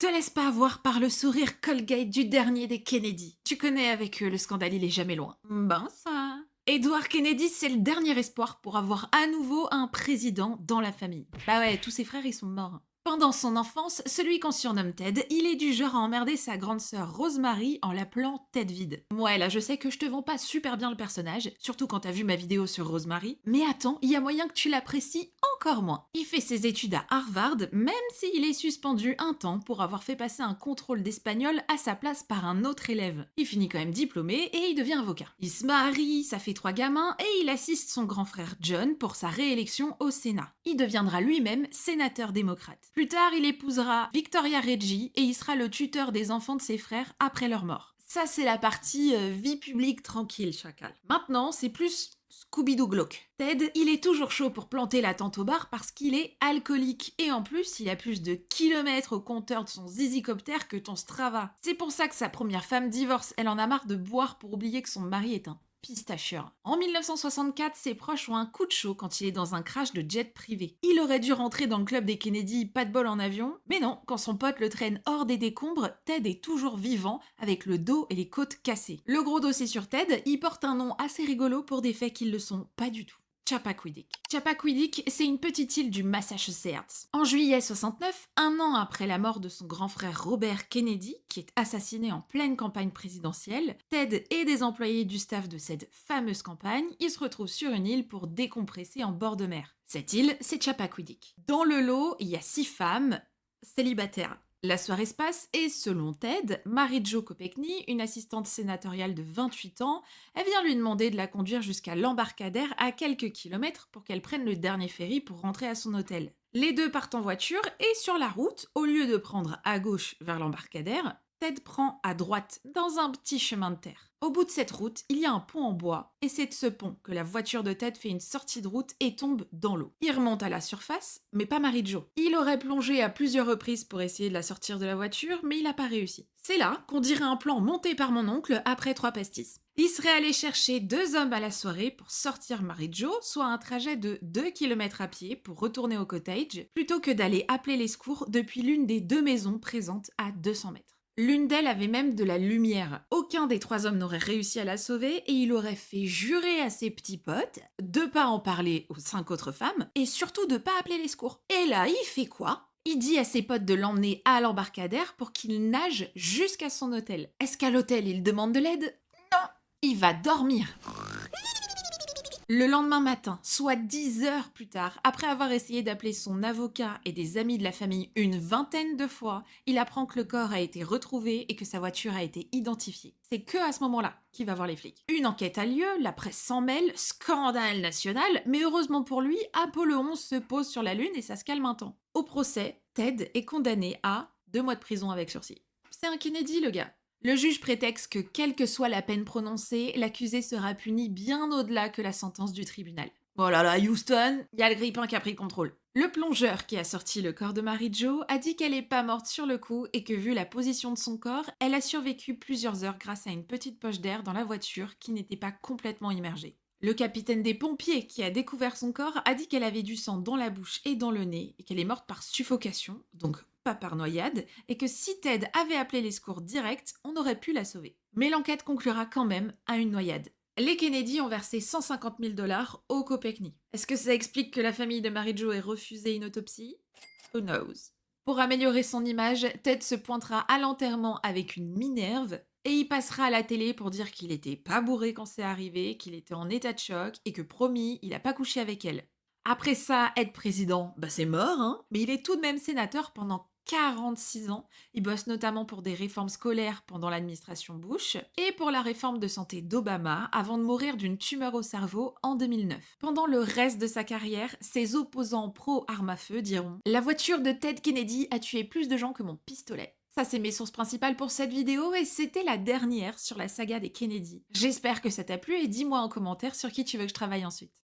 Te laisse pas avoir par le sourire Colgate du dernier des Kennedy. Tu connais, avec eux, le scandale il est jamais loin. Ben ça. Edward Kennedy, c'est le dernier espoir pour avoir à nouveau un président dans la famille. Bah ouais, tous ses frères ils sont morts. Pendant son enfance, celui qu'on surnomme Ted, il est du genre à emmerder sa grande sœur Rosemary en l'appelant Ted vide. Ouais, là je sais que je te vends pas super bien le personnage, surtout quand t'as vu ma vidéo sur Rosemary, mais attends, il y a moyen que tu l'apprécies encore moins. Il fait ses études à Harvard, même s'il est suspendu un temps pour avoir fait passer un contrôle d'espagnol à sa place par un autre élève. Il finit quand même diplômé et il devient avocat. Il se marie, ça fait 3 gamins et il assiste son grand frère John pour sa réélection au Sénat. Il deviendra lui-même sénateur démocrate. Plus tard, il épousera Victoria Reggie et il sera le tuteur des enfants de ses frères après leur mort. Ça, c'est la partie vie publique tranquille, chacal. Maintenant, c'est plus Scooby-Doo glauque. Ted, il est toujours chaud pour planter la tente au bar parce qu'il est alcoolique. Et en plus, il a plus de kilomètres au compteur de son zizicoptère que ton Strava. C'est pour ça que sa première femme divorce. Elle en a marre de boire pour oublier que son mari est un pistacheur. En 1964, ses proches ont un coup de chaud quand il est dans un crash de jet privé. Il aurait dû rentrer dans le club des Kennedy, pas de bol en avion, mais non, quand son pote le traîne hors des décombres, Ted est toujours vivant, avec le dos et les côtes cassées. Le gros dossier sur Ted, il porte un nom assez rigolo pour des faits qui le sont pas du tout. Chappaquiddick. Chappaquiddick, c'est une petite île du Massachusetts. En juillet 69, un an après la mort de son grand frère Robert Kennedy, qui est assassiné en pleine campagne présidentielle, Ted et des employés du staff de cette fameuse campagne, ils se retrouvent sur une île pour décompresser en bord de mer. Cette île, c'est Chappaquiddick. Dans le lot, il y a 6 femmes célibataires. La soirée se passe et, selon Ted, Mary-Jo Kopechne, une assistante sénatoriale de 28 ans, elle vient lui demander de la conduire jusqu'à l'embarcadère à quelques kilomètres pour qu'elle prenne le dernier ferry pour rentrer à son hôtel. Les deux partent en voiture et sur la route, au lieu de prendre à gauche vers l'embarcadère, Ted prend à droite dans un petit chemin de terre. Au bout de cette route, il y a un pont en bois et c'est de ce pont que la voiture de Ted fait une sortie de route et tombe dans l'eau. Il remonte à la surface, mais pas Mary-Jo. Il aurait plongé à plusieurs reprises pour essayer de la sortir de la voiture, mais il n'a pas réussi. C'est là qu'on dirait un plan monté par mon oncle après 3 pastis. Il serait allé chercher 2 hommes à la soirée pour sortir Mary-Jo, soit un trajet de 2 km à pied pour retourner au cottage, plutôt que d'aller appeler les secours depuis l'une des 2 maisons présentes à 200 mètres. L'une d'elles avait même de la lumière. Aucun des 3 hommes n'aurait réussi à la sauver et il aurait fait jurer à ses petits potes de pas en parler aux 5 autres femmes et surtout de pas appeler les secours. Et là, il fait quoi? Il dit à ses potes de l'emmener à l'embarcadère pour qu'il nage jusqu'à son hôtel. Est-ce qu'à l'hôtel, il demande de l'aide? Non, il va dormir. Le lendemain matin, soit 10 heures plus tard, après avoir essayé d'appeler son avocat et des amis de la famille une vingtaine de fois, il apprend que le corps a été retrouvé et que sa voiture a été identifiée. C'est que à ce moment-là qu'il va voir les flics. Une enquête a lieu, la presse s'en mêle, scandale national, mais heureusement pour lui, Apollo 11 se pose sur la Lune et ça se calme un temps. Au procès, Ted est condamné à 2 mois de prison avec sursis. C'est un Kennedy, le gars. Le juge prétexte que, quelle que soit la peine prononcée, l'accusé sera puni bien au-delà que la sentence du tribunal. Oh là là, Houston, il y a le grippin qui a pris le contrôle. Le plongeur qui a sorti le corps de Mary-Jo a dit qu'elle n'est pas morte sur le coup et que, vu la position de son corps, elle a survécu plusieurs heures grâce à une petite poche d'air dans la voiture qui n'était pas complètement immergée. Le capitaine des pompiers qui a découvert son corps a dit qu'elle avait du sang dans la bouche et dans le nez et qu'elle est morte par suffocation, donc pas par noyade, et que si Ted avait appelé les secours directs, on aurait pu la sauver. Mais l'enquête conclura quand même à une noyade. Les Kennedy ont versé 150 000 $ au Kopechne. Est-ce que ça explique que la famille de Mary-Jo ait refusé une autopsie? Who knows? Pour améliorer son image, Ted se pointera à l'enterrement avec une Minerve et il passera à la télé pour dire qu'il était pas bourré quand c'est arrivé, qu'il était en état de choc et que promis, il a pas couché avec elle. Après ça, être président, bah c'est mort, hein, mais il est tout de même sénateur pendant 46 ans. Il bosse notamment pour des réformes scolaires pendant l'administration Bush et pour la réforme de santé d'Obama avant de mourir d'une tumeur au cerveau en 2009. Pendant le reste de sa carrière, ses opposants pro-armes à feu diront « La voiture de Ted Kennedy a tué plus de gens que mon pistolet ». Ça, c'est mes sources principales pour cette vidéo et c'était la dernière sur la saga des Kennedy. J'espère que ça t'a plu et dis-moi en commentaire sur qui tu veux que je travaille ensuite.